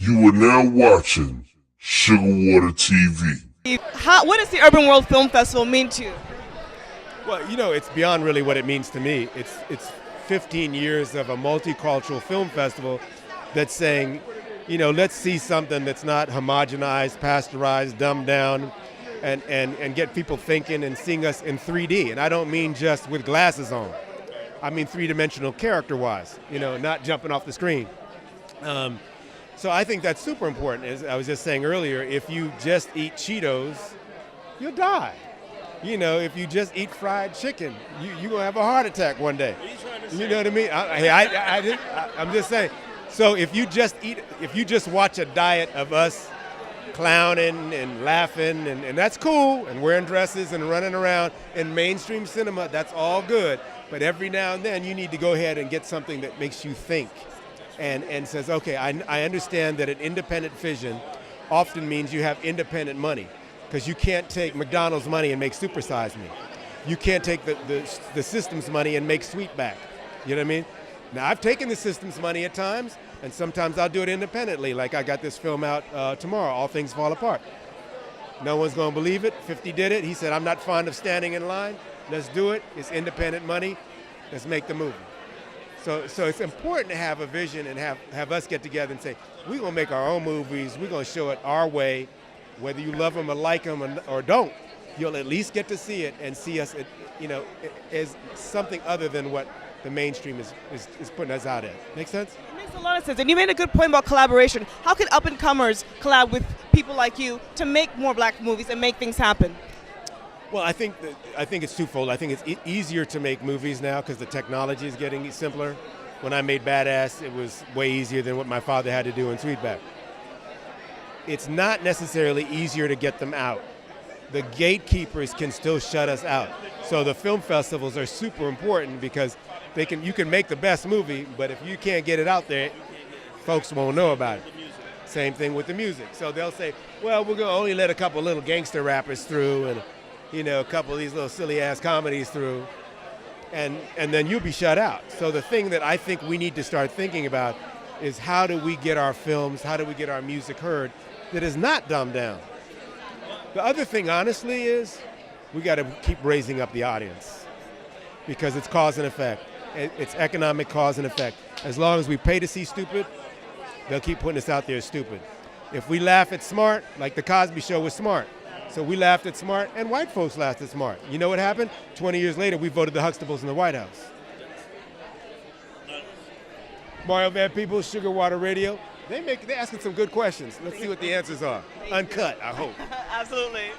You are now watching Sugarwater TV. What does the Urban World Film Festival mean to you? Well, you know, it's beyond really what it means to me. It's 15 years of a multicultural film festival that's saying, you know, let's see something that's not homogenized, pasteurized, dumbed down, and get people thinking and seeing us in 3D. And I don't mean just with glasses on. I mean three-dimensional character-wise, you know, not jumping off the screen. So I think that's super important. As I was just saying earlier, if you just eat Cheetos, you'll die. You know, if you just eat fried chicken, you're going to have a heart attack one day. You know what I mean? I'm just saying. So if you just watch a diet of us clowning and laughing, and that's cool, and wearing dresses and running around in mainstream cinema, that's all good. But every now and then you need to go ahead and get something that makes you think and says, okay, I understand that an independent vision often means you have independent money, because you can't take McDonald's money and make Super Size Me. You can't take the system's money and make Sweetback. You know what I mean? Now, I've taken the system's money at times, and sometimes I'll do it independently. Like I got this film out tomorrow, All Things Fall Apart. No one's going to believe it. 50 did it. He said, I'm not fond of standing in line. Let's do it. It's independent money. Let's make the movie. So it's important to have a vision and have us get together and say, we're going to make our own movies. We're going to show it our way. Whether you love them or like them or don't, you'll at least get to see it and see us, you know, as something other than what the mainstream is putting us out at. Make sense? It makes a lot of sense. And you made a good point about collaboration. How can up-and-comers collab with people like you to make more black movies and make things happen? Well, I think it's twofold. I think it's easier to make movies now because the technology is getting simpler. When I made Badass, it was way easier than what my father had to do in Sweetback. It's not necessarily easier to get them out. The gatekeepers can still shut us out. So the film festivals are super important because you can make the best movie, but if you can't get it out there, folks won't know about it. Same thing with the music. So they'll say, well, we're going to only let a couple little gangster rappers through and, you know, a couple of these little silly-ass comedies through, and then you'll be shut out. So the thing that I think we need to start thinking about is how do we get our films, how do we get our music heard that is not dumbed down? The other thing, honestly, is we got to keep raising up the audience because it's cause and effect. It's economic cause and effect. As long as we pay to see stupid, they'll keep putting us out there as stupid. If we laugh at smart, like The Cosby Show was smart. So we laughed at smart, and white folks laughed at smart. You know what happened? 20 years later, we voted the Huxtables in the White House. Mario Van Peebles, Sugarwater Radio. They're asking some good questions. Let's see what the answers are. Uncut, I hope. Absolutely.